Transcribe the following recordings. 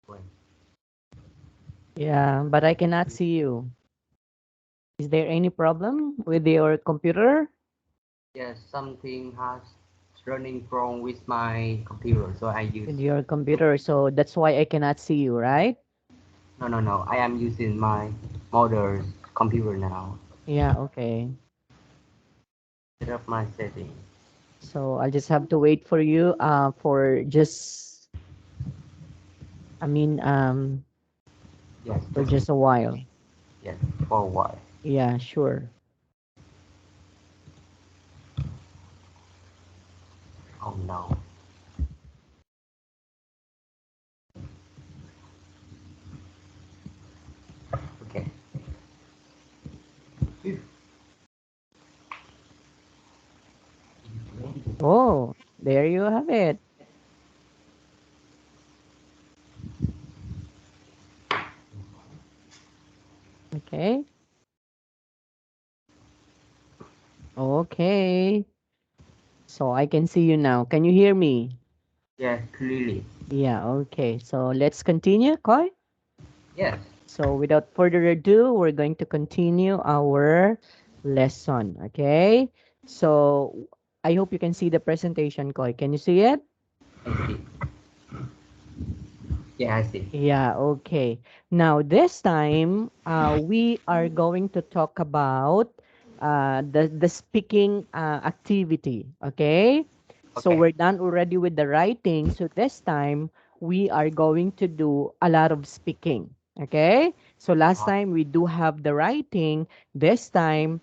Wait. Yeah, but I cannot see you. Is there any problem with your computer? Yes, something has running wrong with my computer, so I use. With your computer, so that's why I cannot see you, right? No, no, no. I am using my mother's computer now. Yeah, okay. Set up my settings. So I'll just have to wait for you for just I mean Yes, for just just a while. yes for a while. Yeah, sure. Oh no. Okay. Oh, there you have it. Okay. Okay. So I can see you now. Can you hear me? Yes, clearly. Yeah, okay. So let's continue, Koi. Yes. So without further ado, we're going to continue our lesson. Okay. So I hope you can see the presentation, Koi. Can you see it? I see. Yeah, I see. Yeah, okay. Now, this time, we are going to talk about the speaking activity, okay? So Okay. we're done already with the writing. So this time, we are going to do a lot of speaking, okay? So last Uh, time, we do have the writing. This time,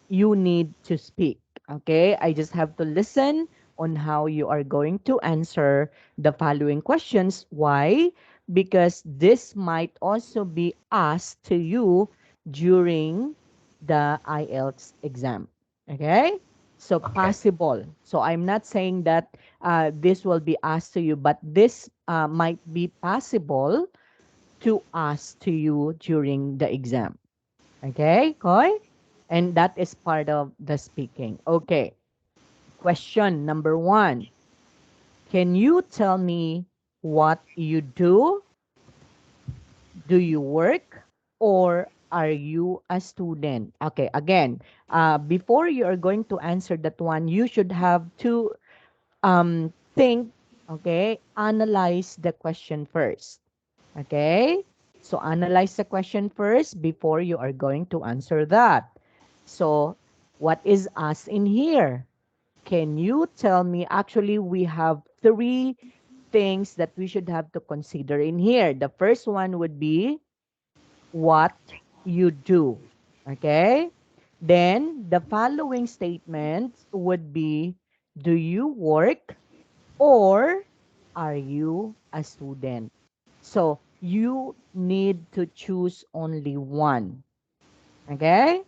you need to speak. Okay, I just have to listen on how you are going to answer the following questions. Why? Because this might also be asked to you during the IELTS exam. Okay, so okay. possible. So I'm not saying that this will be asked to you, but this might be possible to ask to you during the exam. Okay, Koy? And that is part of the speaking. Okay. Question number one. Can you tell me what you do? Do you work or are you a student? Okay, again, before you are going to answer that one, you should have to think, okay, analyze the question first. Okay? So analyze the question first before you are going to answer that. So what is us in here? Can you tell me? Actually, we have three things that we should have to consider in here. The first one would be what you do. Okay? Then the following statements would be, do you work or are you a student? So you need to choose only one. Okay?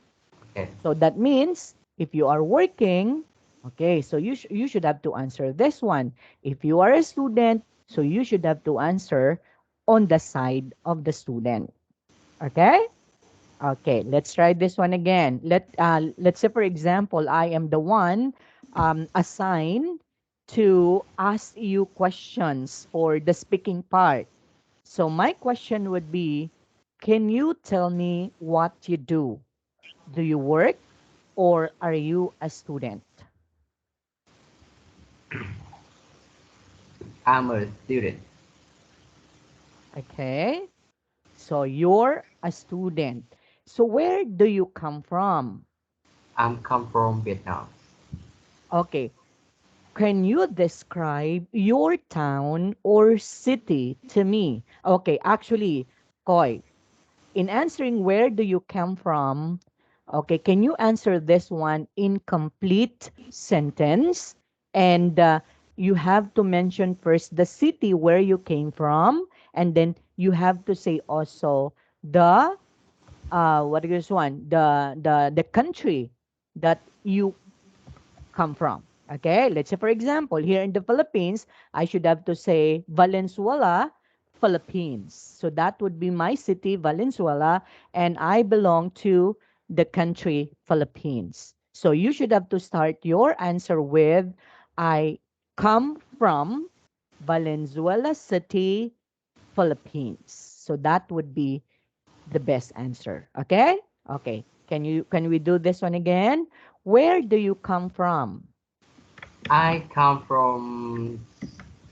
Okay. So that means if you are working, okay, so you should have to answer this one. If you are a student, so you should have to answer on the side of the student. Okay? Okay, let's try this one again. Let's say for example, I am the one assigned to ask you questions for the speaking part. So my question would be, can you tell me what you do? Do you work or are you a student? I'm a student. Okay, so you're a student. So where do you come from? I'm come from Vietnam. Okay, can you describe your town or city to me? Okay, actually, Koy, in answering where do you come from, okay, can you answer this one in complete sentence? And you have to mention first the city where you came from, and then you have to say also the what is this one? The country that you come from. Okay, let's say for example, here in the Philippines, I should have to say Valenzuela, Philippines. So that would be my city, Valenzuela, and I belong to the country Philippines. So you should have to start your answer with I come from Valenzuela City, Philippines. So that would be the best answer. Okay? Okay. Can we do this one again? Where do you come from? I come from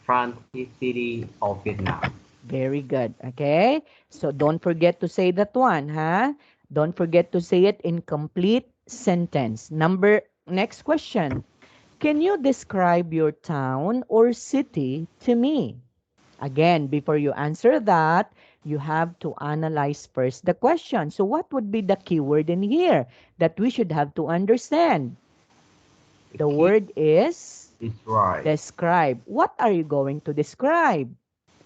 Francis City of Vietnam. Very good. Okay? So don't forget to say that one, huh? Don't forget to say it in complete sentence. Next question. Can you describe your town or city to me? Again, before you answer that, you have to analyze first the question. So what would be the keyword in here that we should have to understand? The The key word is is right. describe. What are you going to describe?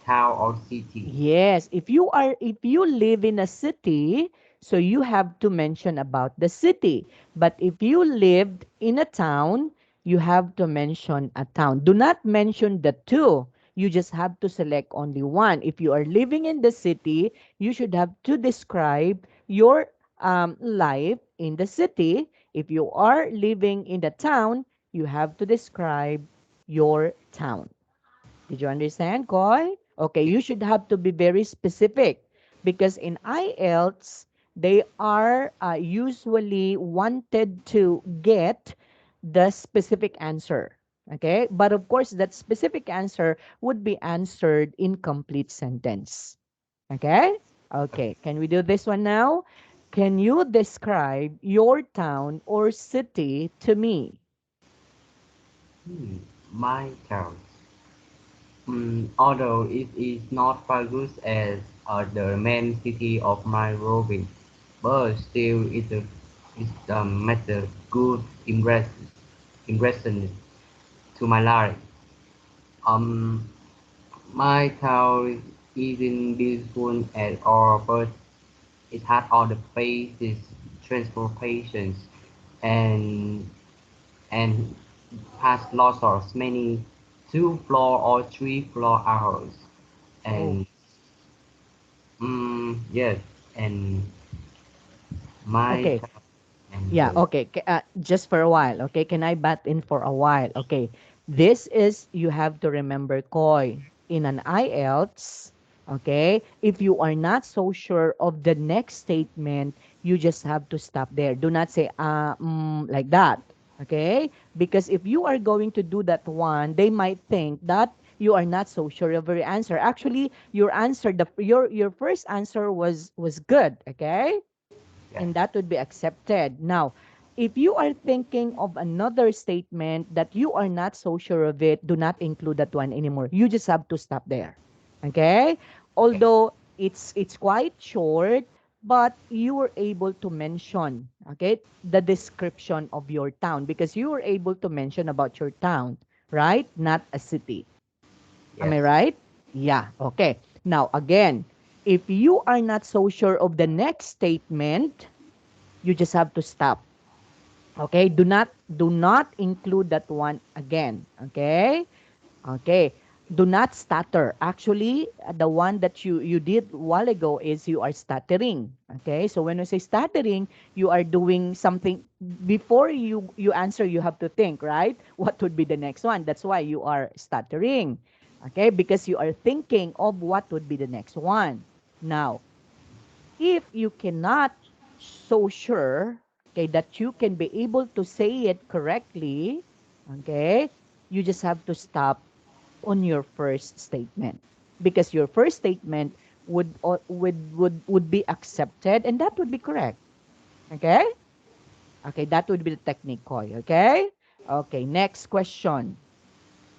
Town or city. Yes, if you live in a city, so you have to mention about the city. But if you lived in a town, you have to mention a town. Do not mention the two. You just have to select only one. If you are living in the city, you should have to describe your life in the city. If you are living in the town, you have to describe your town. Did you understand, Koy? Okay, Yes. you should have to be very specific because in IELTS, they are usually wanted to get the specific answer. Okay, but of course, that specific answer would be answered in complete sentence. Okay, okay, can we do this one now? Can you describe your town or city to me? Hmm, my town. Although it is not famous as the main city of my province, but still it makes a good impression to my life. Um, my town isn't beautiful at all, but it has all the places, transportations, and and has lots of many 2 floor or 3 floor hours. Oh, And yes, and my okay. child and Yeah, okay. Just for a while, okay? Can I butt in for a while? Okay. This is, you have to remember, Koy, in an IELTS, okay? If you are not so sure of the next statement, you just have to stop there. Do not say, like that, okay? Because if you are going to do that one, they might think that you are not so sure of your answer. Actually, your answer, your first answer was good, okay? yes, And that would be accepted. Now, if you are thinking of another statement that you are not so sure of it, do not include that one anymore. You just have to stop there. Okay? yes, Although it's quite short, but you were able to mention, okay, the description of your town because you were able to mention about your town, right? Not a city. Am yes, I right? Yeah. Okay. Now, again, if you are not so sure of the next statement, you just have to stop. Okay? Do not include that one again. Okay? Okay. Do not stutter. Actually, the one that you did a while ago is you are stuttering. Okay? So when you say stuttering, you are doing something before you answer, you have to think, right? What would be the next one? That's why you are stuttering. Okay? Because you are thinking of what would be the next one. Now, if you cannot so sure, okay, that you can be able to say it correctly, okay, you just have to stop on your first statement because your first statement would be accepted and that would be correct. Okay? Okay, that would be the technique, Koy. Okay? Okay, next question.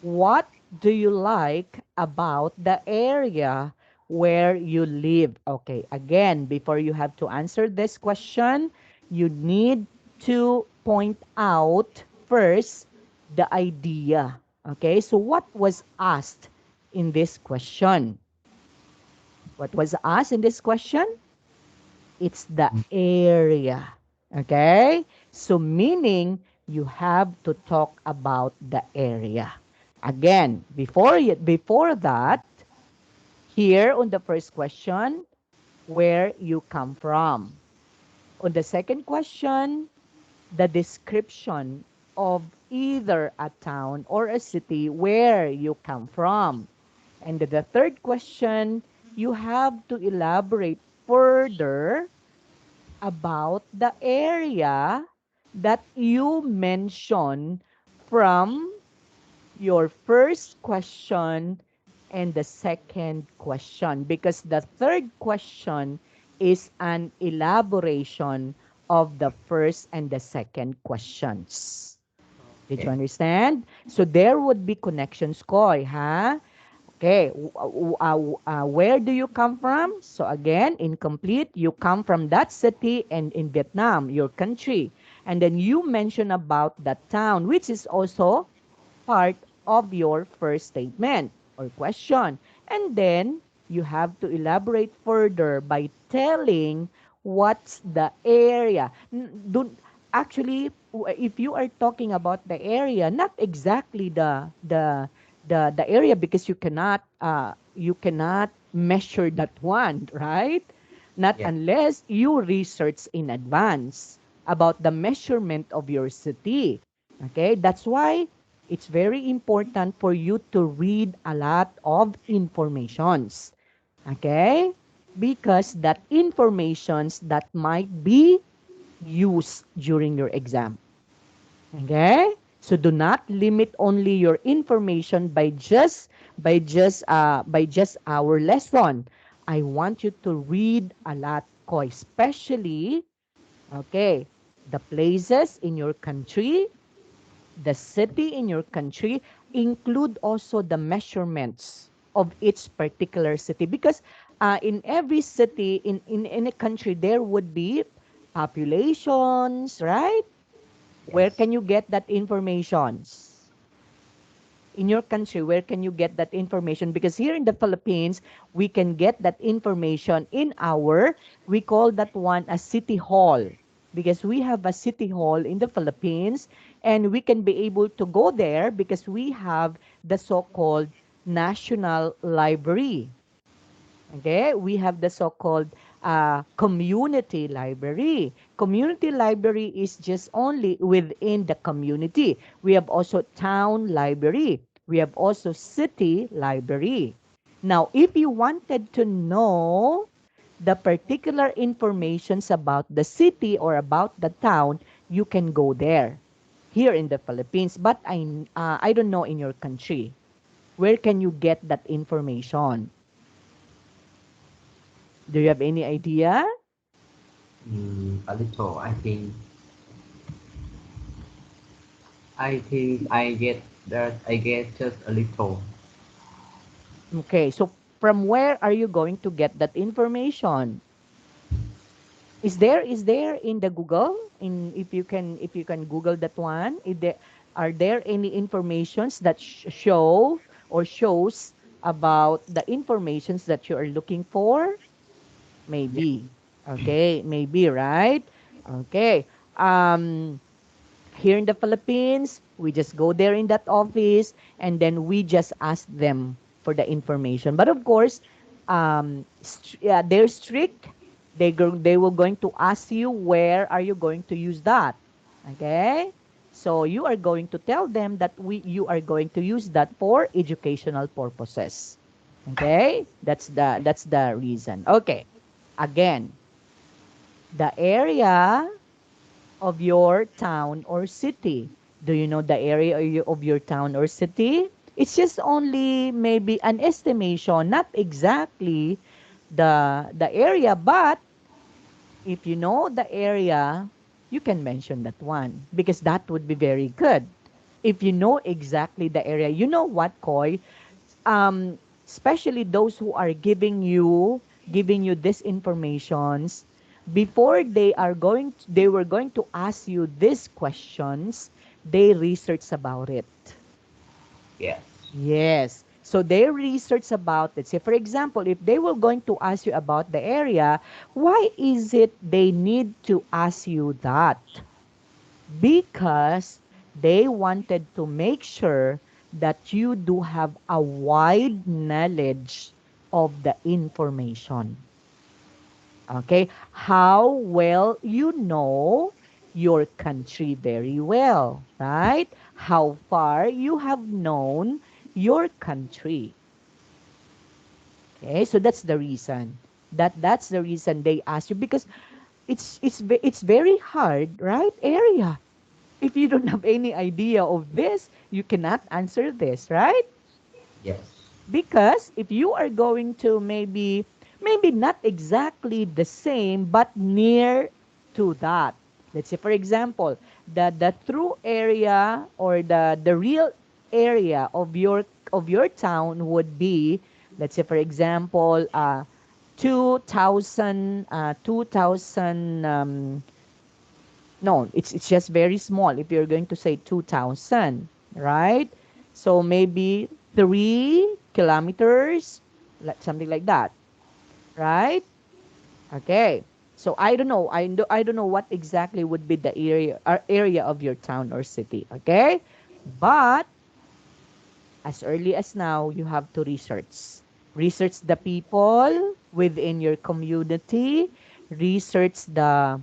What do you like about the area where you live? Okay, again, before you have to answer this question, you need to point out first the idea. Okay, so what was asked in this question? What was asked in this question? It's the area. Okay? So meaning you have to talk about the area. Again, before that, here on the first question, where you come from. On the second question, the description of either a town or a city where you come from. And the third question, you have to elaborate further about the area that you mentioned from your first question and the second question, because the third question is an elaboration of the first and the second questions. Did you Okay. understand? So there would be connections, Koy, huh? Okay, where do you come from? So again, incomplete, you come from that city and in Vietnam, your country. And then you mention about that town, which is also part of your first statement or question. And then you have to elaborate further by telling what's the area. Don't actually if you are talking about the area, not exactly the area, because you cannot measure that one, right? Not Yeah. unless you research in advance about the measurement of your city. Okay, that's why it's very important for you to read a lot of informations. Okay? Because that informations that might be used during your exam. Okay? So do not limit only your information by just our lesson. I want you to read a lot, ko, especially okay, the places in your country, the city in your country, include also the measurements of each particular city, because in every city in a country there would be populations, right? Where Yes. can you get that informations? In your country, where can you get that information? Because here in the Philippines, we can get that information in our, we call that one a city hall. Because we have a city hall in the Philippines, and we can be able to go there because we have the so-called National Library. Okay, we have the so-called community library. Community library is just only within the community. We have also town library. We have also city library. Now, if you wanted to know the particular informations about the city or about the town, you can go there here in the Philippines. But I don't know in your country. Where can you get that information? Do you have any idea? A little. I think I get that. I get just a little. Okay, so from where are you going to get that information? Is there in the Google? In if you can Google that one, are there any informations that show or shows about the informations that you are looking for? Yeah. Maybe. Okay, maybe, right? Okay. Here in the Philippines, we just go there in that office and then we just ask them for the information. But of course, yeah, they're strict. They will going to ask you where are you going to use that. Okay? So you are going to tell them that you are going to use that for educational purposes. Okay? That's the reason. Okay. Again, the area of your town or city. Do you know the area of your town or city? It's just only maybe an estimation, not exactly the area, but if you know the area, you can mention that one because that would be very good. If you know exactly the area, you know what, Koy? Especially those who are giving you this informations before they were going to ask you these questions, they research about it. Yes. Yes. So they research about it. Say, for example, if they were going to ask you about the area, why is it they need to ask you that? Because they wanted to make sure that you do have a wide knowledge of the information. Okay? How well you know your country very well, right? How far you have known your country. Okay, so that's the reason. That's the reason they ask you, because it's very hard, right? Area. If you don't have any idea of this, you cannot answer this, right? Yes. Because if you are going to maybe not exactly the same but near to that. Let's say for example, the true area or the real area of your town would be, let's say for example, 2000 2000 no, it's just very small if you're going to say 2000, right? So maybe 3 kilometers, like something like that, right? Okay. So I don't know. I don't know what exactly would be the area of your town or city. Okay, but as early as now, you have to research. Research the people within your community. Research the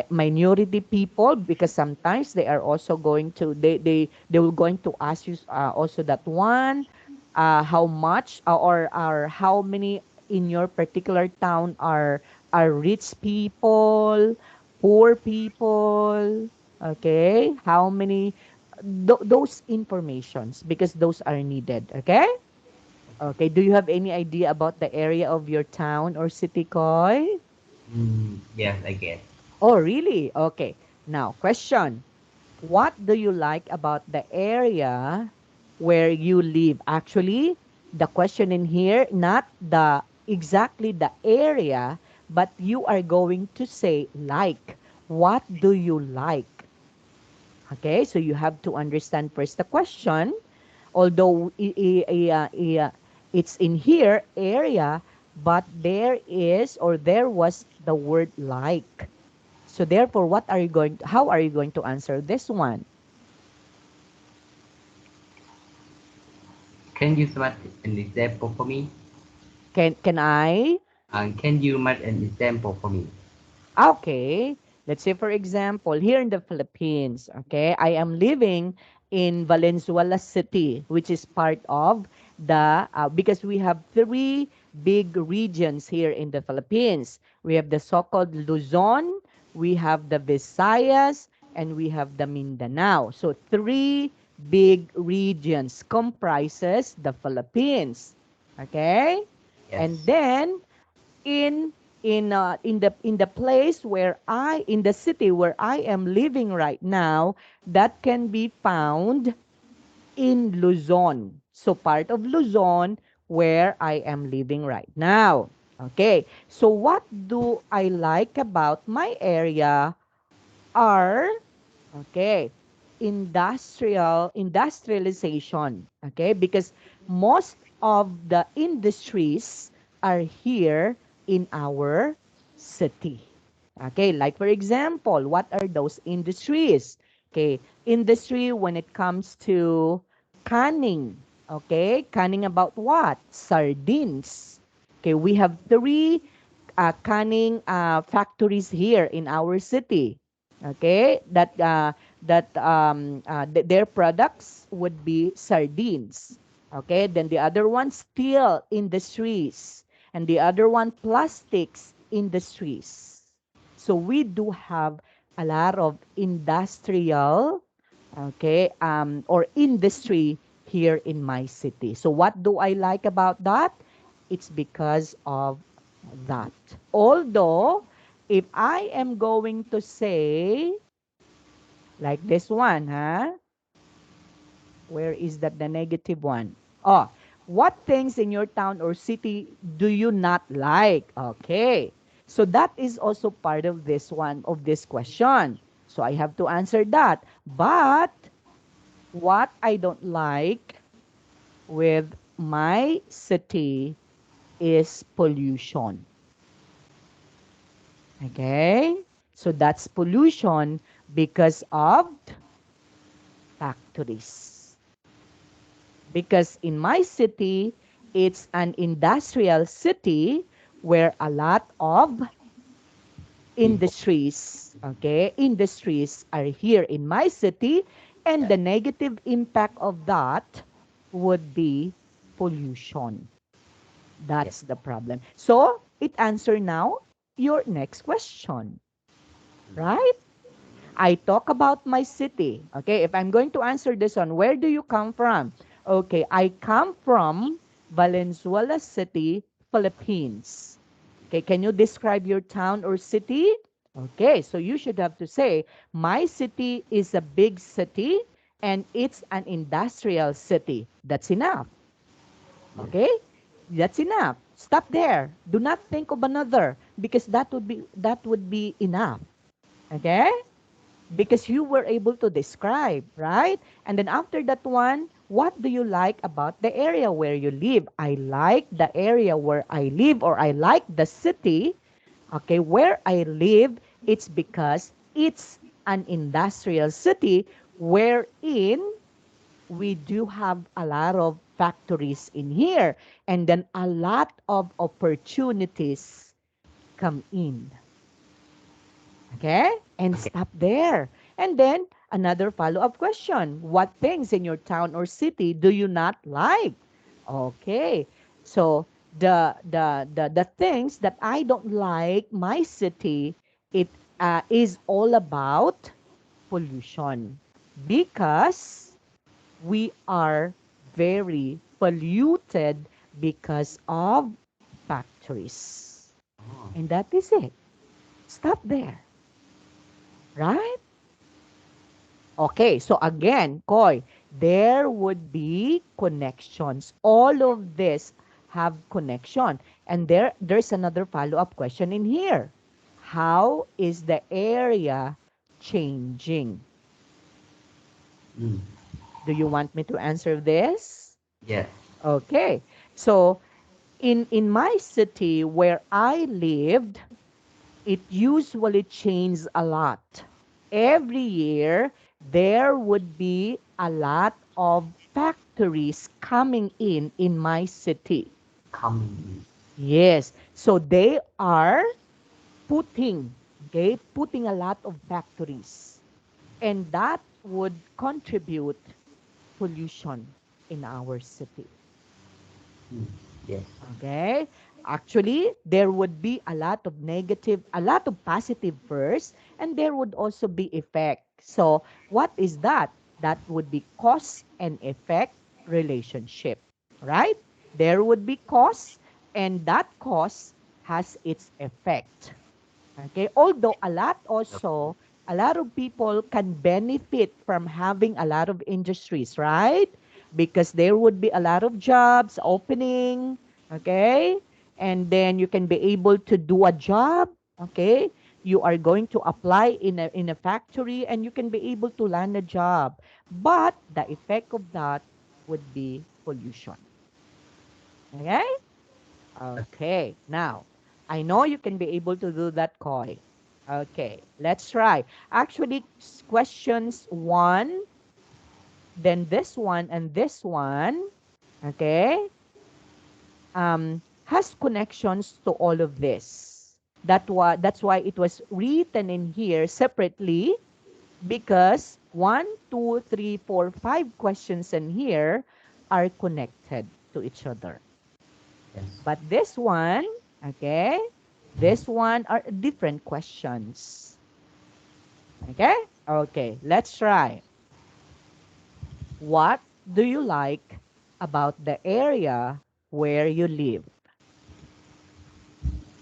minority people, because sometimes they are also going to they will going to ask you also that one, how much or how many in your particular town are rich people, poor people, okay, how many those informations, because those are needed. Okay. Okay, do you have any idea about the area of your town or city, Koy? Yes, I guess. Oh, really? Okay, now question, what do you like about the area where you live? Actually, the question in here, not the exactly the area, but you are going to say like, what do you like? Okay, so you have to understand first the question. Although it's in here area, but there is or there was the word like. So therefore, how are you going to answer this one? Can you make an example for me? Can I? Can you make an example for me? Okay. Let's say, for example, here in the Philippines, okay, I am living in Valenzuela City, which is part of because we have three big regions here in the Philippines. We have the so-called Luzon, we have the Visayas, and we have the Mindanao. So three big regions comprises the Philippines. Okay? Yes. And then in in the place where in the city where I am living right now, that can be found in Luzon. So part of Luzon where I am living right now. Okay. So what do I like about my area are, okay, industrialization. Okay, because most of the industries are here in our city. Okay, like for example, what are those industries? Okay, industry when it comes to canning. Okay, canning about what? Sardines. Okay, we have three canning factories here in our city. Okay, their products would be sardines. Okay, then the other one steel industries, and the other one plastics industries. So we do have a lot of industrial, okay, or industry here in my city. So what do I like about that? It's because of that. Although, if I am going to say, like this one, huh? Where is that the negative one? Oh, what things in your town or city do you not like? Okay. So that is also part of this one, of this question. So I have to answer that. But what I don't like with my city is pollution. Okay? So that's pollution because of factories. Because in my city, it's an industrial city where a lot of People. industries, okay, industries are here in my city, and Yes. the negative impact of that would be pollution. Yes. That's the problem. So it answer now your next question, right? I talk about my city. Okay, if I'm going to answer this one, where do you come from? Okay, I come from Valenzuela City, Philippines. Okay, can you describe your town or city? Okay, so you should have to say, my city is a big city and it's an industrial city. That's enough. Yes. Okay? That's enough. Stop there. Do not think of another because that would be enough. Okay? Because you were able to describe, right? And then after that one, what do you like about the area where you live? I like the area where I live, or I like the city, okay, where I live. It's because it's an industrial city wherein we do have a lot of factories in here, and then a lot of opportunities come in. Okay? And Okay. stop there. And then another follow-up question. What things in your town or city do you not like? Okay. So the things that I don't like my city, it is all about pollution, because we are very polluted because of factories. Oh, And that is it. Stop there, right? Okay, so again, Koy, there would be connections. All of this have connection. And there's another follow-up question in here. How is the area changing? mm, Do you want me to answer this? yes. Okay. So in my city where I lived, it usually changes a lot. Every year, there would be a lot of factories coming in my city. Coming Yes. So they are putting a lot of factories. And that would contribute pollution in our city. in. Mm, yes. Okay. Actually, there would be a lot of negative, a lot of positive first, and there would also be effect. So, what is that? That would be cause and effect relationship, right? There would be cause, and that cause has its effect. Okay. Although a lot of people can benefit from having a lot of industries, right? Because there would be a lot of jobs opening. Okay. And then you can be able to do a job. Okay. You are going to apply in a factory and you can be able to land a job. But the effect of that would be pollution. Okay. Okay, now I know you can be able to do that, Koi. Okay, let's try. Actually, questions one, then this one, and this one, okay, has connections to all of this. That's why it was written in here separately, because one, two, three, four, five questions in here are connected to each other. Yes. But this one, okay, this one are different questions. Okay? Okay, let's try. What do you like about the area where you live?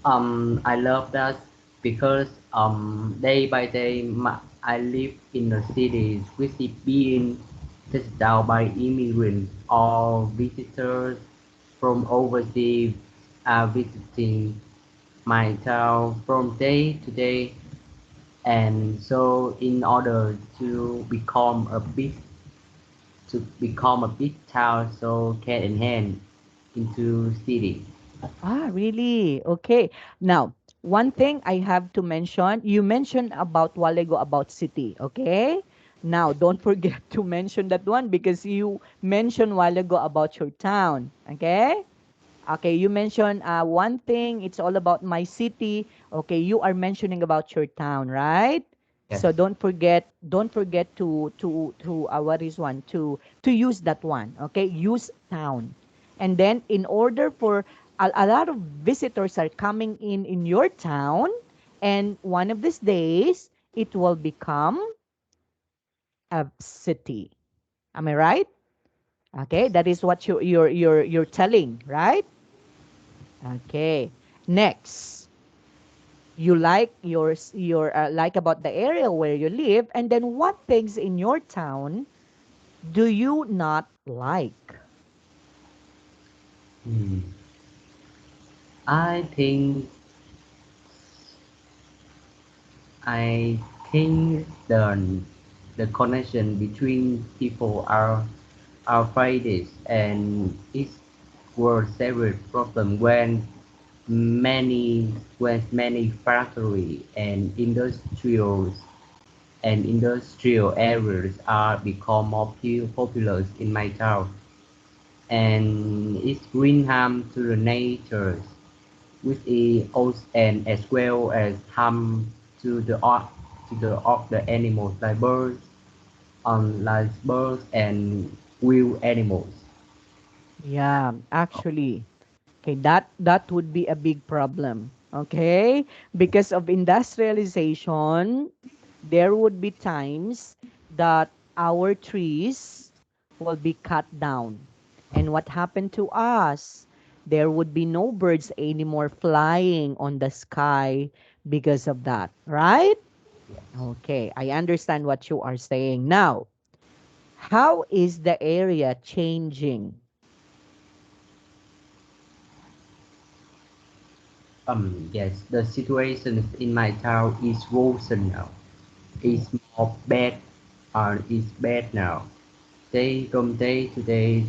I love that because day by day I live in the cities which is being touched down by immigrants or visitors from overseas are visiting my town from day to day, and so in order to become a big town, so can enhance into city. Ah, really? Okay. Now, one thing I have to mention, you mentioned about while ago about city, okay? Now, don't forget to mention that one because you mentioned while ago about your town, okay? Okay, you mentioned one thing, it's all about my city. Okay, you are mentioning about your town, right? Yes. So don't forget to what is one to use that one. Okay, use town. And then in order for a lot of visitors are coming in your town, and one of these days it will become a city. Am I right? Okay, that is what you're telling, right? Okay. Next, you like your like about the area where you live, and then what things in your town do you not like? Hmm. I think I think the connection between people are Fridays and it was several problem when many factory and industrial areas are become more popular in my town, and it bring harm to the nature, which is also and as well as harm to the animals like birds and wild animals. Yeah, actually, okay, that would be a big problem. Okay? Because of industrialization, there would be times that our trees will be cut down. And what happened to us? There would be no birds anymore flying on the sky because of that, right? Okay, I understand what you are saying. Now, how is the area changing? Yes, the situation in my town is worsen now. It's more bad, it's bad now. Day to day,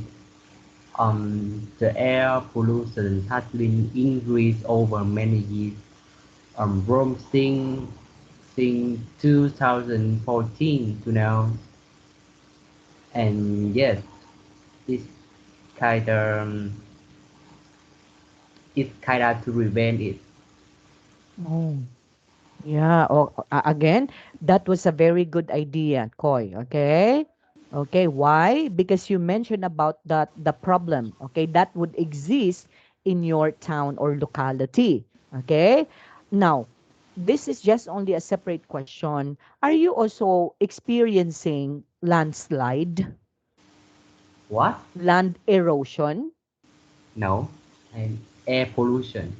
the air pollution has been increased over many years. From since 2014 to now, and yes, it's kind of to prevent it. Oh. Yeah. Oh, again, that was a very good idea, Koy. Okay. Okay. Why? Because you mentioned about that the problem. Okay, that would exist in your town or locality. Okay. Now, this is just only a separate question. Are you also experiencing landslide, What? land erosion? No, and air pollution.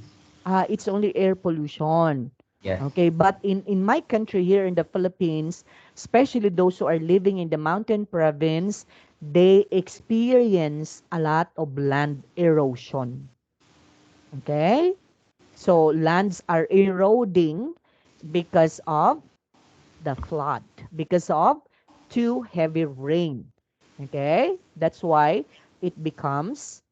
It's only air pollution. Yes. Okay, but in my country here in the Philippines, especially those who are living in the mountain province, they experience a lot of land erosion. Okay? So lands are eroding because of the flood, because of too heavy rain. Okay? That's why it becomes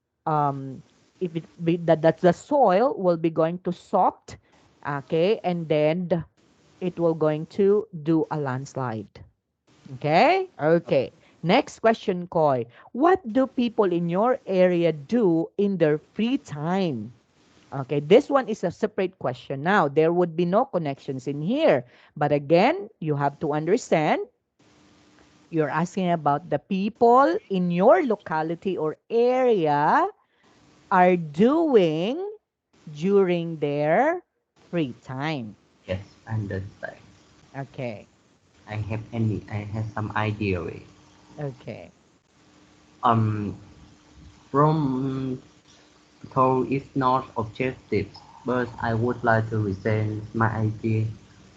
if it be that the soil will be going to soft, okay, and then it will going to do a landslide. Okay? Okay. Next question, Koy. What do people in your area do in their free time? Okay, this one is a separate question. Now, there would be no connections in here. But again, you have to understand, you're asking about the people in your locality or area are doing during their free time. Yes, I understand. Okay. I have some idea with. Okay. Um, from though it's not objective, but I would like to present my idea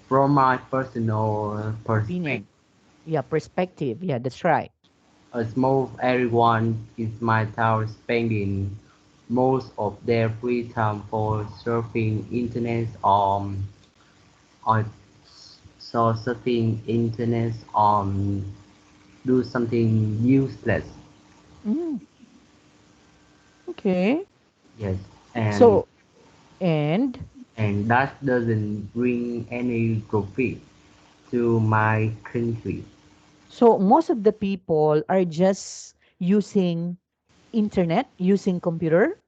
from my personal perspective. Opinion. Yeah, perspective. Yeah, that's right. As most everyone in my town spending most of their free time for surfing internet or so surfing internet do something useless. Mm, okay. Yes, and So, and and that doesn't bring any profit to my country. so most of the people are just using internet, using computer.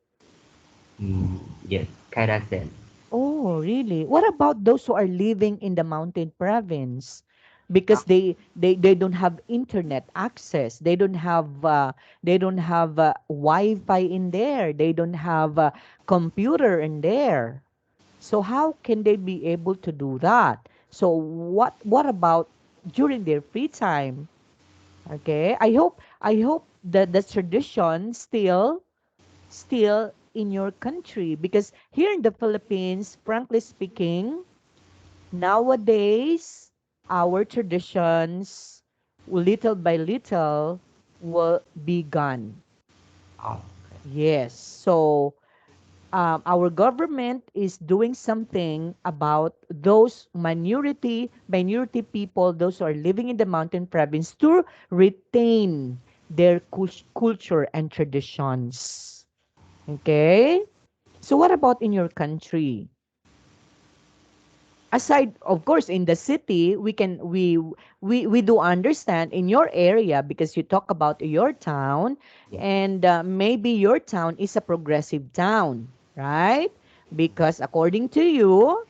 Mm, yes, Kazakhstan. Oh, really? What about those who are living in the mountain province? because they don't have internet access, they don't have wi-fi in there, they don't have a computer in there. So how can they be able to do that? So what about during their free time? Okay, I hope that the tradition still in your country, because here in the Philippines, frankly speaking, nowadays our traditions, little by little, will be gone. Oh, Yes. So our government is doing something about those minority people, those who are living in the mountain province, to retain their culture and traditions. Okay? So what about in your country? Aside, of course, in the city, we do understand in your area, because you talk about your town, yeah, and maybe your town is a progressive town, right? Because according to you,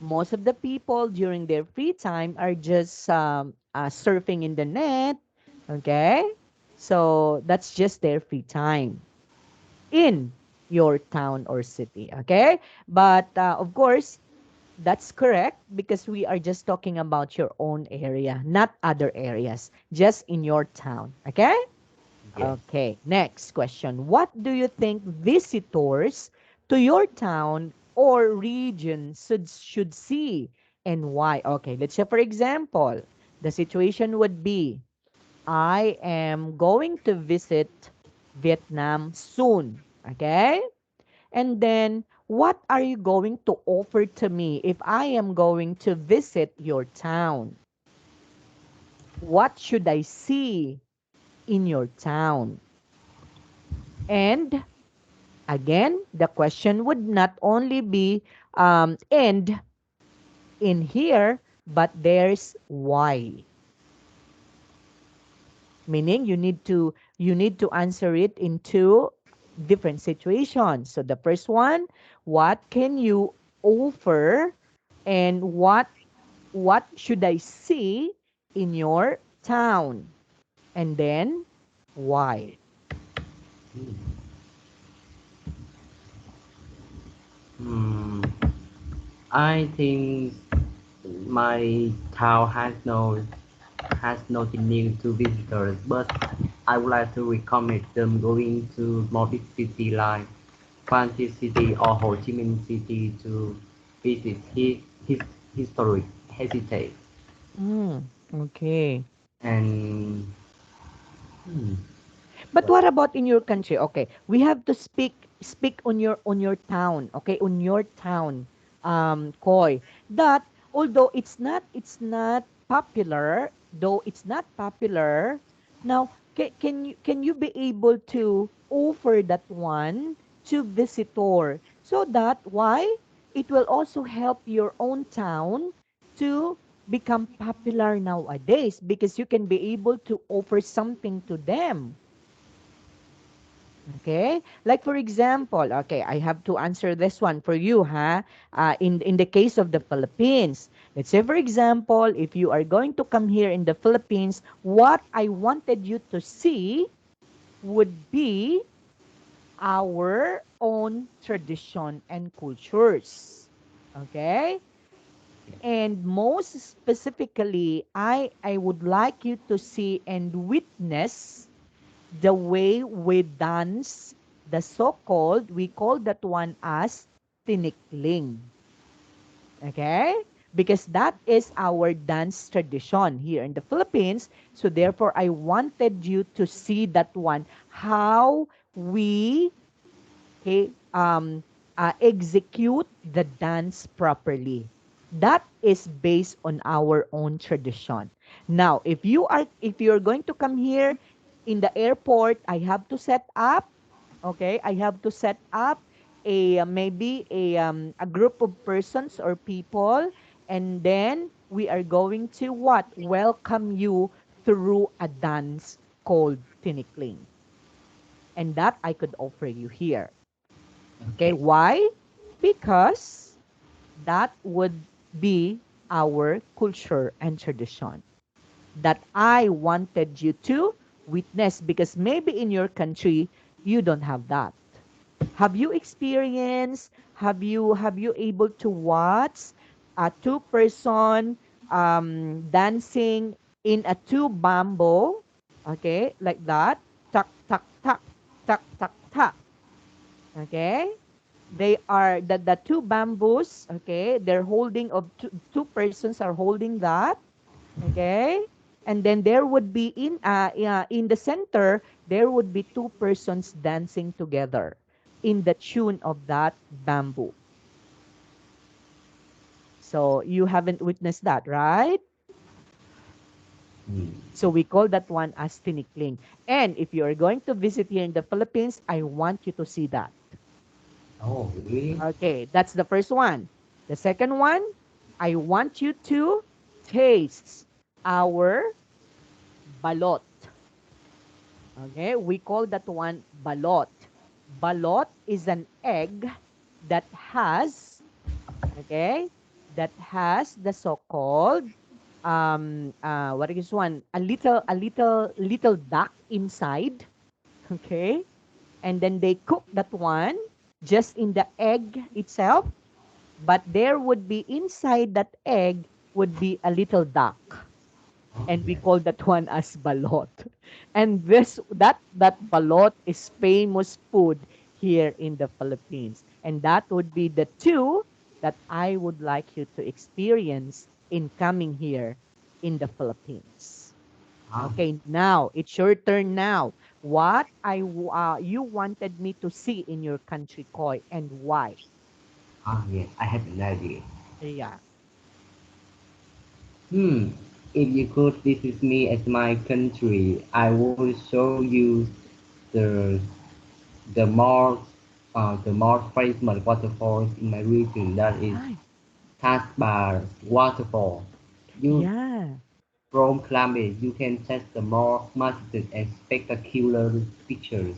most of the people during their free time are just surfing in the net. Okay, so that's just their free time in your town or city. Okay, but of course, that's correct, because we are just talking about your own area, not other areas, just in your town. Okay? yes. Okay. Next question. What do you think visitors to your town or region should see, and why? Okay. Let's say, for example, the situation would be, I am going to visit Vietnam soon. Okay? And then, what are you going to offer to me if I am going to visit your town? What should I see in your town? And again, the question would not only be end in here, but there's why. Meaning you need to answer it in two different situations. So the first one, what can you offer, and what should I see in your town? And then why? Hmm. I think my town has nothing new to visitors, but I would like to recommend them going to more big city like Francis City or Ho Chi Minh City to visit his historic heritage. Okay. And hmm, But what? what about in your country? Okay, we have to speak on your town. Okay, on your town, Koi. That although it's not popular, though it's not popular. Now, can you be able to offer that one to visitor, so that why it will also help your own town to become popular nowadays, because you can be able to offer something to them. Okay. Like for example, okay, I have to answer this one for you, huh? In the case of the Philippines, let's say for example, if you are going to come here in the Philippines, what I wanted you to see would be our own tradition and cultures. Okay? And most specifically, I would like you to see and witness the way we dance, the so-called, we call that one as tinikling. Okay? Because that is our dance tradition here in the Philippines. So therefore, I wanted you to see that one, how we, okay, execute the dance properly. That is based on our own tradition. Now, if you're going to come here in the airport, I have to set up, okay, I have to set up maybe a group of persons or people, and then we are going to what? Welcome you through a dance called tinikling. And that I could offer you here. Okay, Okay. why? Because that would be our culture and tradition. that I wanted you to witness, because maybe in your country you don't have that. Have you experienced, have you able to watch a two-person dancing in a two bamboo, okay, like that, tuck tuck tuck, tuck tuck tuck, okay? They are the two bamboos, okay? They're holding of two persons are holding that, okay? And then there would be in the center, there would be two persons dancing together in the tune of that bamboo. So you haven't witnessed that, right? Mm. So we call that one as tinikling. And if you are going to visit here in the Philippines, I want you to see that. Oh, really? Okay, that's the first one. The second one, I want you to taste our balot. Okay, we call that one balot. Balot is an egg that has, okay, that has the so-called what is one? A little duck inside, okay? And then they cook that one just in the egg itself, but there would be inside that egg would be a little duck, Oh, and we yes. call that one as balot. And that balot is famous food here in the Philippines. And that would be the two that I would like you to experience in coming here in the Philippines. Ah, Okay, now it's your turn now. What you wanted me to see in your country, Koy, and why? yes, I have an idea. Yeah. Hmm. If you could visit me at my country, I will show you the the more famous waterfalls in my region. That is Hi. Tasbar waterfall. You Yeah. from climate, you can test the more majestic and spectacular pictures,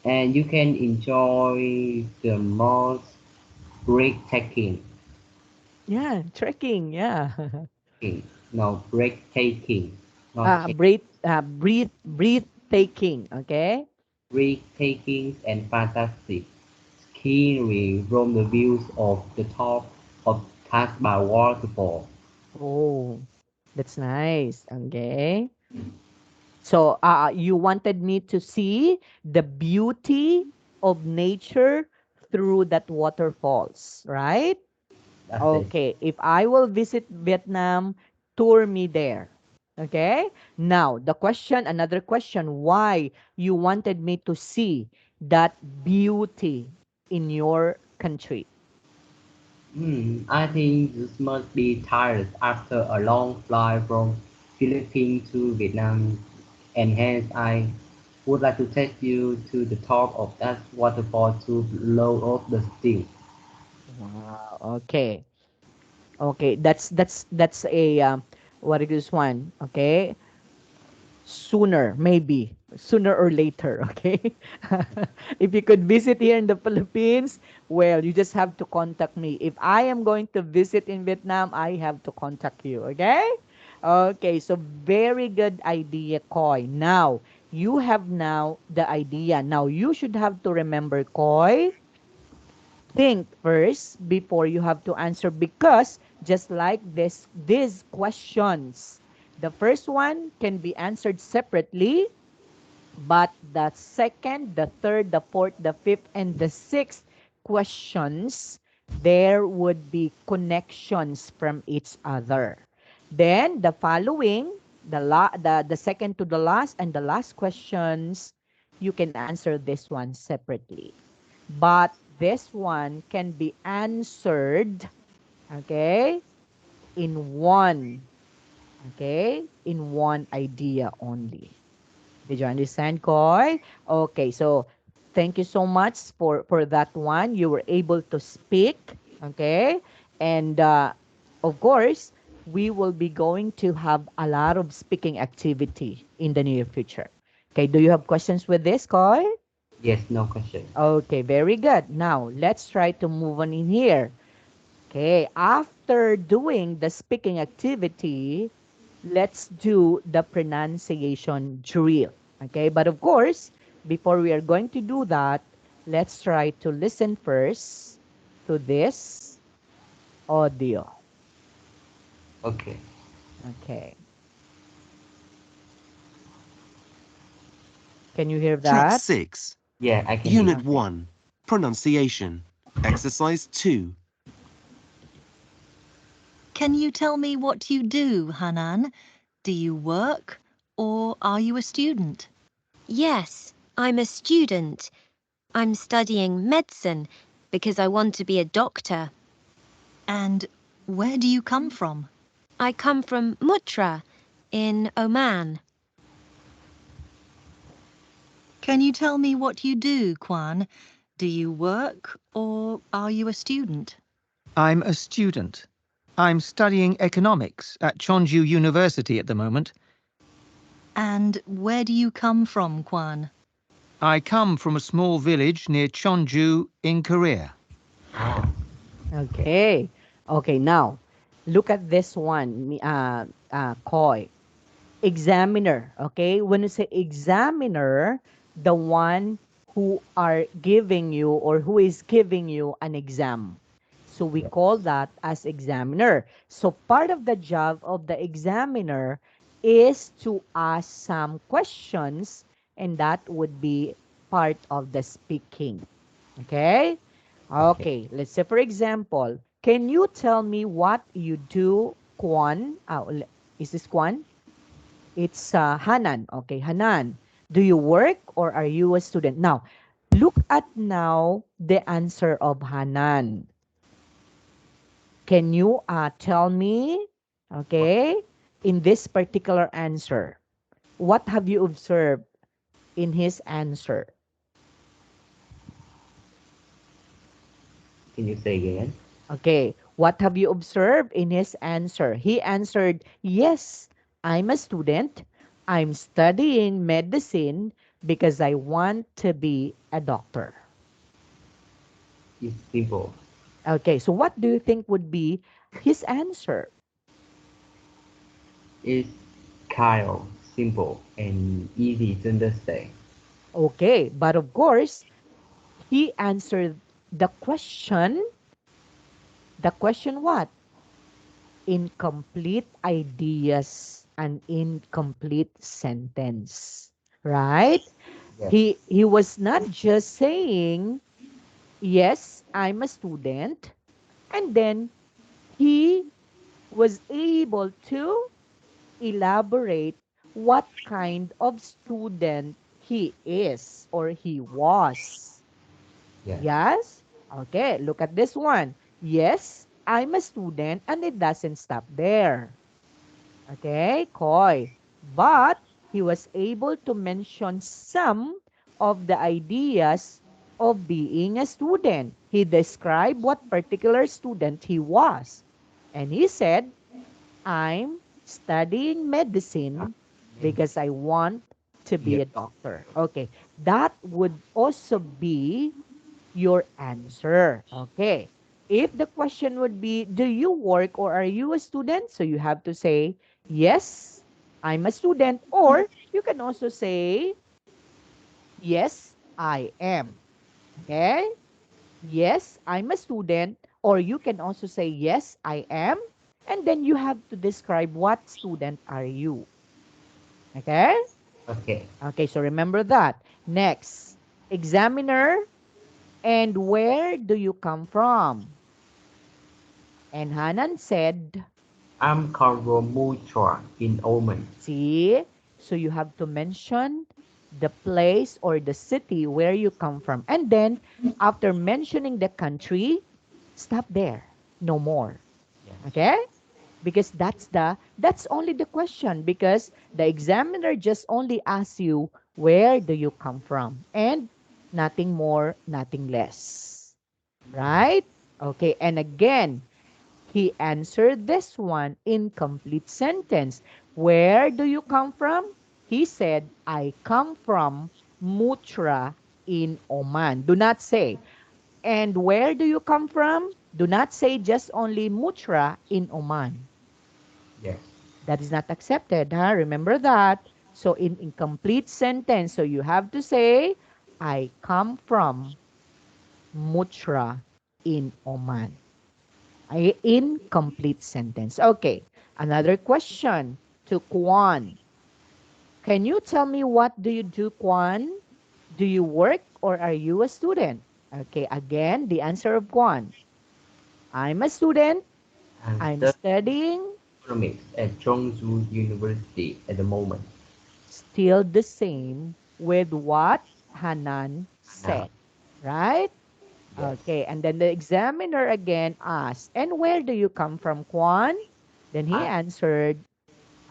and you can enjoy the most breathtaking, Yeah. Trekking. Yeah. no breathtaking, not check, Breathtaking. Okay. breathtaking and fantastic scenery from the views of the top of Tasbar waterfall. Oh, that's nice. Okay. So, you wanted me to see the beauty of nature through that waterfalls, right? That's it. Okay. If I will visit Vietnam, tour me there. Okay. Now, another question, why you wanted me to see that beauty in your country? I think this must be tired after a long flight from Philippines to Vietnam, and hence I would like to take you to the top of that waterfall to blow off the steam. Wow. Okay. Okay. That's a what is this one? Okay. Sooner or later, okay? If you could visit here in the Philippines, well, you just have to contact me. If I am going to visit in Vietnam, I have to contact you, okay? Okay, so very good idea, Koy. Now, you have now the idea. Now, you should have to remember, Koy, think first before you have to answer, because just like these questions, the first one can be answered separately, but the second, the third, the fourth, the fifth, and the sixth questions, there would be connections from each other. Then the following, the second to the last and the last questions, you can answer this one separately. But this one can be answered, okay, in one, okay, in one idea only. Did you understand, Koy? Okay, so thank you so much for that one. You were able to speak, okay? And of course, we will be going to have a lot of speaking activity in the near future. Okay, do you have questions with this, Koy? Yes, no question. Okay, very good. Now, let's try to move on in here. Okay, after doing the speaking activity, let's do the pronunciation drill. Okay, but of course, before we are going to do that, let's try to listen first to this audio. Okay. Okay, can you hear Track that? 6, Yeah, I can hear. Unit Okay. 1, Pronunciation. Exercise 2. Can you tell me what you do, Hanan? Do you work or are you a student? Yes, I'm a student. I'm studying medicine because I want to be a doctor. And where do you come from? I come from Mutra in Oman. Can you tell me what you do, Kwan? Do you work or are you a student? I'm a student. I'm studying economics at Chonju University at the moment. And where do you come from, Kwan? I come from a small village near Chonju in Korea. Oh, Okay. Okay, now look at this one, Koi. Examiner. Okay, when you say examiner, the one who are giving you or who is giving you an exam, so we yeah. call that as examiner. So part of the job of the examiner is to ask some questions, and that would be part of the speaking. Okay. Okay. Okay, let's say for example, can you tell me what you do, Kwan? Is this Kwan? It's Hanan. Okay, Hanan. Do you work or are you a student? Now, look at now the answer of Hanan. Can you tell me, What okay, in this particular answer, what have you observed in his answer? can you say again? Okay, what have you observed in his answer? He answered, yes, I'm a student. I'm studying medicine because I want to be a doctor. It's simple. Okay, so what do you think would be his answer? It's kind of simple and easy to understand. Okay, but of course, he answered the question. The question what? Incomplete ideas and incomplete sentence. Right? Yes. He was not just saying, yes, I'm a student, and then he was able to elaborate what kind of student he is or he was. Yes. Yes? Okay, look at this one. Yes, I'm a student, and it doesn't stop there. Okay, Koi. But he was able to mention some of the ideas of being a student. He described what particular student he was. And he said, I'm studying medicine because I want to be Yes. a doctor. Okay, that would also be your answer. Okay. If the question would be, do you work or are you a student? So you have to say, yes, I'm a student. Or you can also say, yes, I am. Okay. Yes, I'm a student. Or you can also say, yes, I am. And then you have to describe what student are you. Okay. Okay. Okay. So remember that. Next, examiner. And where do you come from? And Hanan said, I'm Mutra in Oman. see, so you have to mention the place or the city where you come from. And then after mentioning the country, stop there. No more. Yes. Okay? Because that's only the question because the examiner just only asks you where do you come from and nothing more, nothing less. Right? Okay, and again, he answered this one in complete sentence. Where do you come from? He said, I come from Mutra in Oman. Do not say, and where do you come from? Do not say just only Mutra in Oman. Yes. That is not accepted, huh? Remember that. So in incomplete sentence, so you have to say, I come from Mutra in Oman. Incomplete sentence. Okay. Another question to Kwan. Can you tell me what do you do, Kwan? Do you work or are you a student? Okay, again, the answer of Kwan. I'm a student. and I'm study studying. economics at Chongju University at the moment. Still the same with what Hanan Now, said, right? yes, Okay, and then the examiner again asked, and where do you come from, Kwan? Then he I, answered,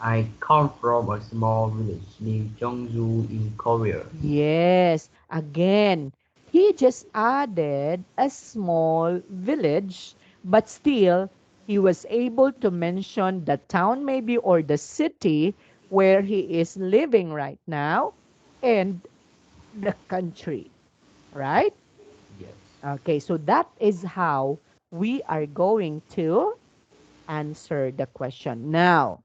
I come from a small village near Chongju in Korea. yes. Again, he just added a small village, but still he was able to mention the town maybe or the city where he is living right now and the country, right? Yes, Okay, so that is how we are going to answer the question. Now,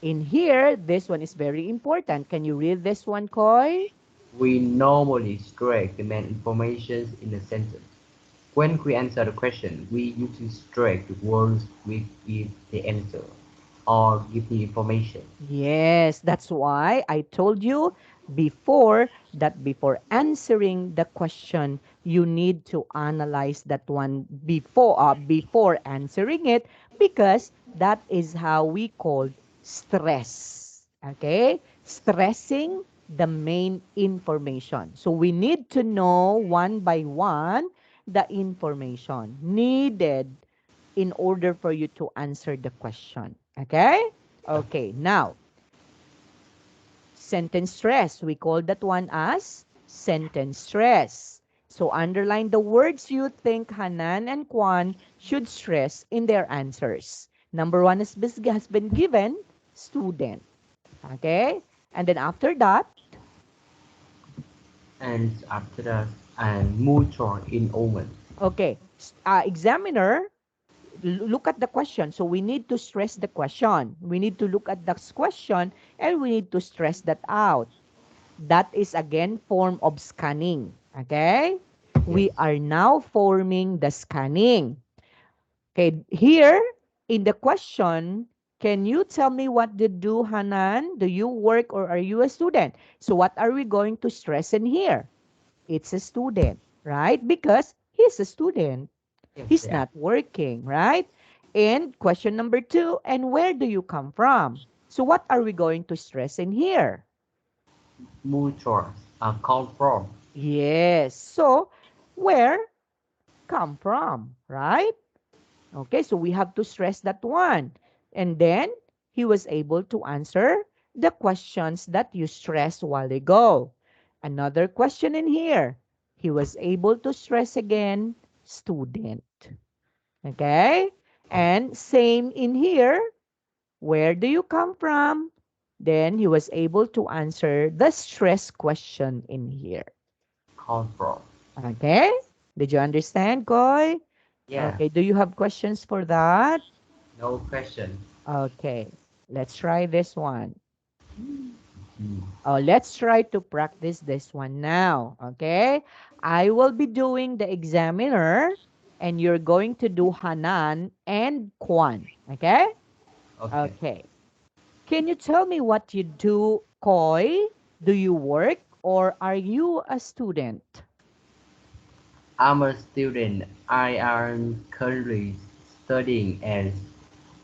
in here, this one is very important. Can you read this one, Koy? we normally strike the main information in a sentence. When we answer the question, we usually strike the words we give the answer or give the information. Yes, that's why I told you before that before answering the question, you need to analyze that one before answering it because that is how we call stress. Okay? Stressing the main information. So we need to know one by one the information needed in order for you to answer the question. Okay? Okay, now, sentence stress. We call that one as sentence stress. So underline the words you think Hanan and Kwan should stress in their answers. Number one has been given, student. Okay? And then after that, And after that, and mutual in Omen. okay, examiner, look at the question. So we need to stress the question. We need to look at the question and we need to stress that out. That is again form of scanning. Okay? Yes, We are now forming the scanning. Okay, here in the question, can you tell me what did do, Hanan? Do you work or are you a student? So what are we going to stress in here? It's a student, right? Because he's a student. yes, He's they are not working, right? And question number two, and where do you come from? So what are we going to stress in here? mutual. Come from. Yes. So, where come from, right? Okay, so we have to stress that one. And then he was able to answer the questions that you stressed a while ago. Another question in here. He was able to stress again student. Okay? And same in here. Where do you come from? Then he was able to answer the stress question in here. Come from. Okay? Did you understand, Koy? Yeah, Okay, do you have questions for that? no question. Okay, let's try this one. Mm. Oh, let's try to practice this one now. Okay? I will be doing the examiner and you're going to do Hanan and Kwan. Okay? Okay. Okay. Can you tell me what you do, Koy? Do you work or are you a student? I'm a student. I am currently studying at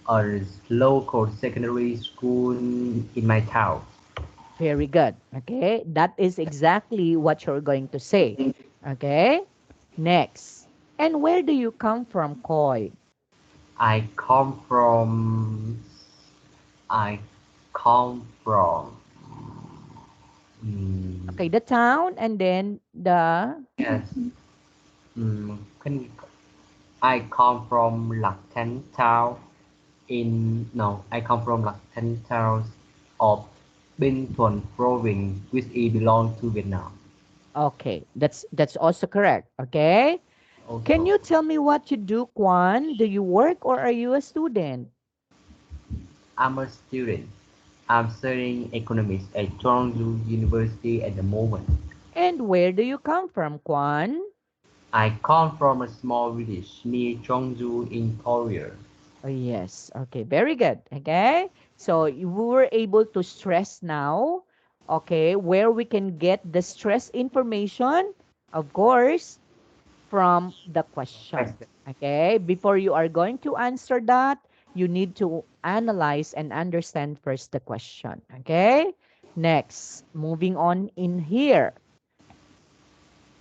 a local secondary school in my town. Very good. Okay. That is exactly what you're going to say. Okay. Next. And where do you come from, Koy? I come from. I come from. Mm, Okay. The town and then the. yes. Can I come from Lạc town in no. I come from Lạc town of Binh Thuận province, which it belongs to Vietnam. Okay. That's also correct. Okay. Can Also, you tell me what you do, Kwan? Do you work or are you a student? I'm a student. I'm studying economics at Chongju University at the moment. And where do you come from, Kwan? I come from a small village near Chongju in Korea. Oh, yes. Okay, very good. Okay. So you were able to stress now, okay, where we can get the stress information, of course, from the question. Question. Okay. Before you are going to answer that, you need to analyze and understand first the question. Okay. Next, moving on in here.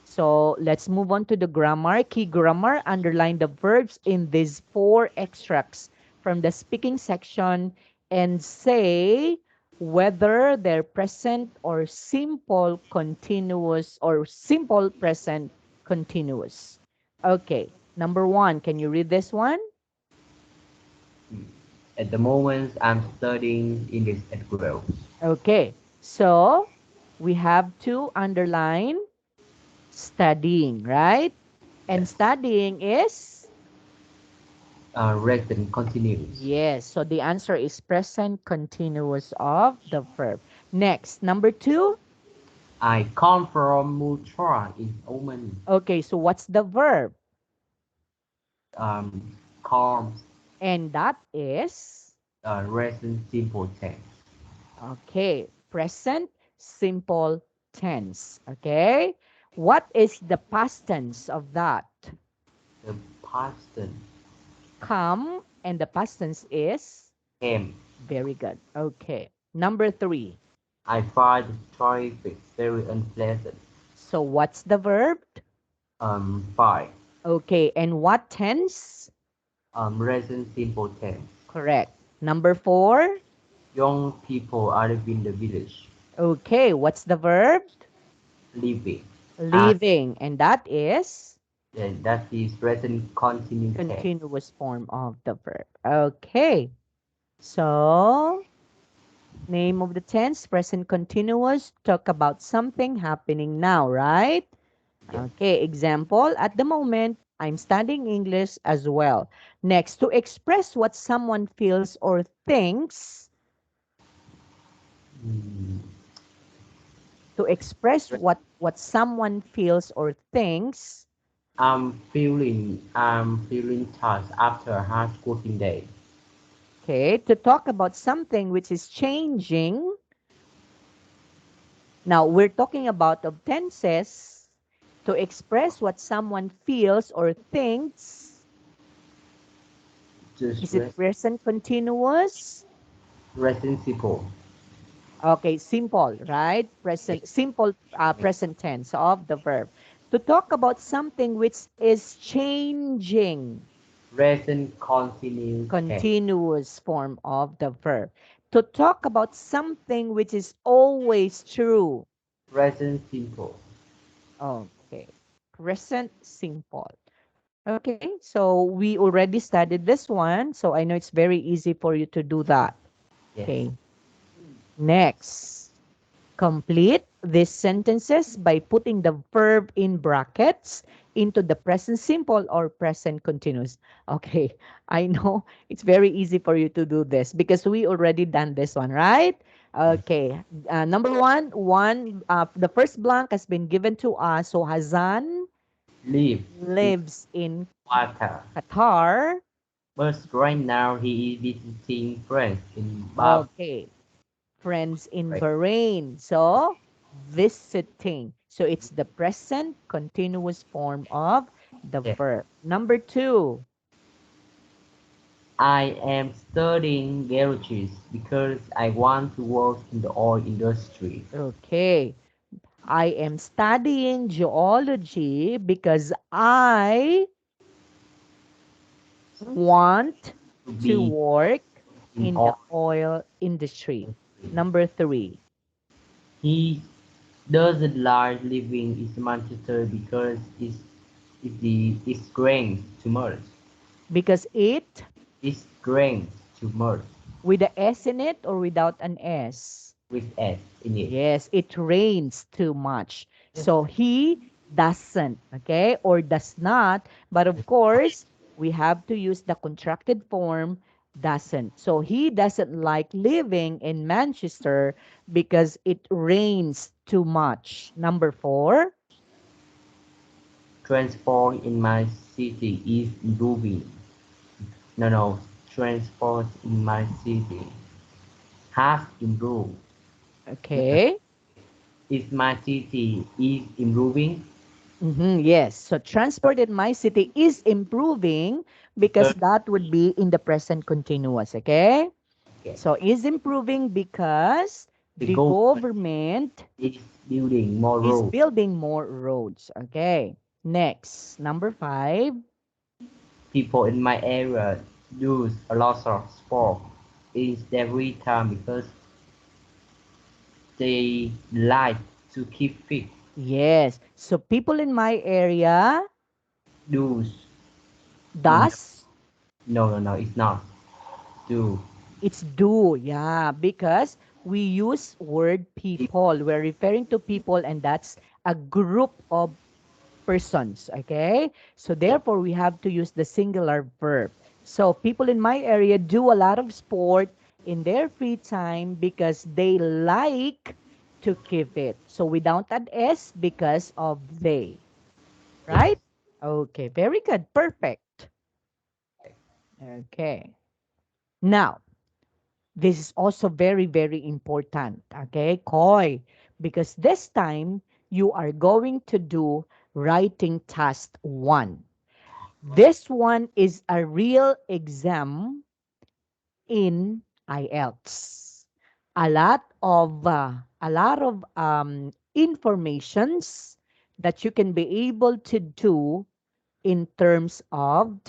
So let's move on to the grammar. Key grammar, underline the verbs in these four extracts from the speaking section and say whether they're present or simple continuous or simple present continuous. Okay, number one, can you read this one? At the moment, I'm studying English at Guelph. Okay, so we have to underline studying, right? And Yes. studying is? Present continuous. Yes. So the answer is present continuous of the verb. Next, number two. I come from Mutra in Oman. Okay, so what's the verb? Comes And that is, present simple tense. okay, present simple tense. Okay. What is the past tense of that? The past tense Come, and the past tense is? came. Very good. Okay. Number three. I find the traffic very unpleasant. So what's the verb? Five. Okay, and what tense? Present simple tense. Correct. Number four. Young people are in the village, Okay, what's the verb? living. And Living, and that is that is present continuous tense. continuous form of the verb. Okay, so name of the tense, present continuous, talk about something happening now, right? Yes. Okay, example, at the moment, I'm studying English as well. Next, to express what someone feels or thinks, Mm, to express what someone feels or thinks. I'm feeling tired after a hard working day. Okay, to talk about something which is changing. Now, we're talking about of tenses to express what someone feels or thinks. Just Is it present continuous? present simple. Okay, simple, right? Yes. Present, simple present tense of the verb. To talk about something which is changing, Present continuous tense. continuous form of the verb. To talk about something which is always true. Present simple. Okay. Present simple. Okay. So we already studied this one. So I know it's very easy for you to do that. Yes. Okay. Next. Complete these sentences by putting the verb in brackets into the present simple or present continuous. Okay. I know it's very easy for you to do this because we already done this one, right? Okay. Number the first blank has been given to us. So Hazan Live in lives in Qatar. Qatar. But right now he is visiting friends in Bahrain. Okay. Friends in Bahrain. So, visiting. So, it's the present continuous form of the Yes. verb. Number two. I am studying garages because I want to work in the oil industry. Okay. I am studying geology because I want To to be work in in the oil oil industry. industry. Number three. He doesn't like living in Manchester because it's growing too much. Because it It's growing too much with a S in it or without an S? with S in it. Yes, it rains too much. So he doesn't, okay, or does not. But of course, we have to use the contracted form Doesn't. So he doesn't like living in Manchester because it rains too much. Number four, Transport in my city is improving. No, no. Transport in my city has improved. No, no. okay. Is my city is improving Yes. So transport in my city is improving because because that would be in the present continuous. Okay. okay, So is improving because the the government government is building more is roads. building more roads. Okay. Next, number five. People in my area use a lot of sport in their free time because they like to keep fit. Yes. So people in my area Do's in the, does no, no, no, it's not. Do it's do. Yeah, because we use word people. We're referring to people and that's a group of persons. Okay. So therefore we have to use the singular verb. So people in my area do a lot of sport in their free time because they like to keep it. So without that s because of they. yes. Right? Okay, very good. Perfect. Okay. Now, this is also very, very important. Okay, Koi, because this time you are going to do writing task one. This one is a real exam in IELTS. A lot of informations that you can be able to do in terms of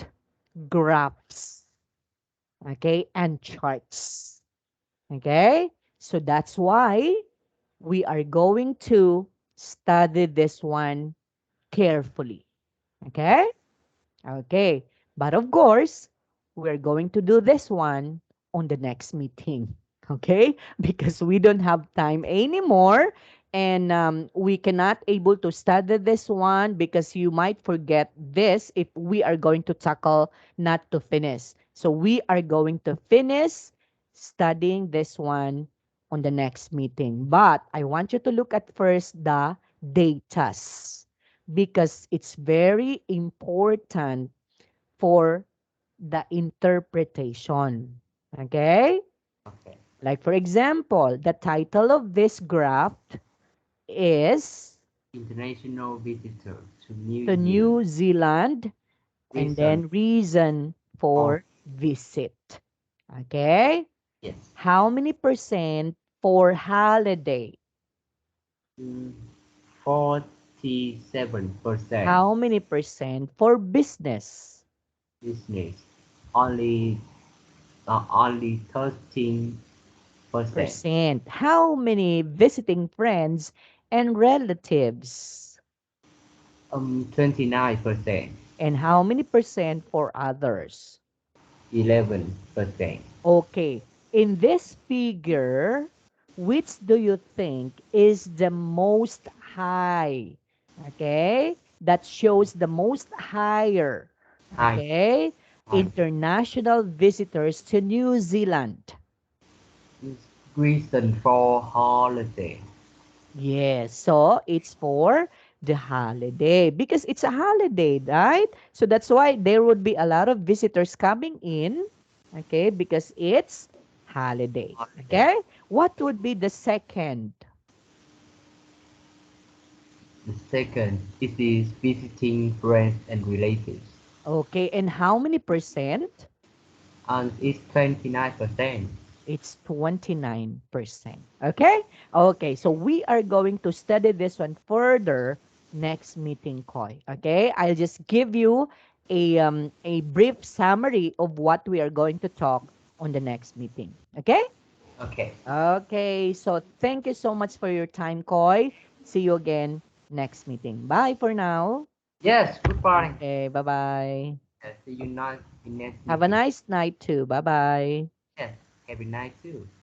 graphs, okay, and charts. Okay? So that's why we are going to study this one carefully. Okay? Okay. But of course, we're going to do this one on the next meeting. Okay? Because we don't have time anymore and we cannot able to study this one because you might forget this if we are going to tackle not to finish. So we are going to finish studying this one on the next meeting. But I want you to look at first the datas because it's very important for the interpretation. Okay? Okay. Like, for example, the title of this graph is International visitor to New the Zealand. New Zealand and Reason then reason of for visit. Okay? yes. How many percent for holiday? Mm, 47% How many percent for business? business. Only only 13%. Percent. How many visiting friends and relatives? 29%. And how many percent for others? 11%. Okay. In this figure, which do you think is the most high? Okay. That shows the most higher. High, Okay. high. International visitors to New Zealand. Reason for holiday. Yes, so it's for the holiday because it's a holiday, right? So that's why there would be a lot of visitors coming in, okay, because it's holiday, Holiday. okay? What would be the second? The second, it is visiting friends and relatives. Okay, and how many percent? And it's 29%. It's 29%. Okay? Okay, so we are going to study this one further next meeting, Koi. Okay? I'll just give you a brief summary of what we are going to talk on the next meeting. Okay? Okay. Okay, so thank you so much for your time, Koi. See you again next meeting. Bye for now. Yes, goodbye. Okay, bye-bye. See you in next Have a meeting. nice night too. Bye-bye. Yes, have a night too.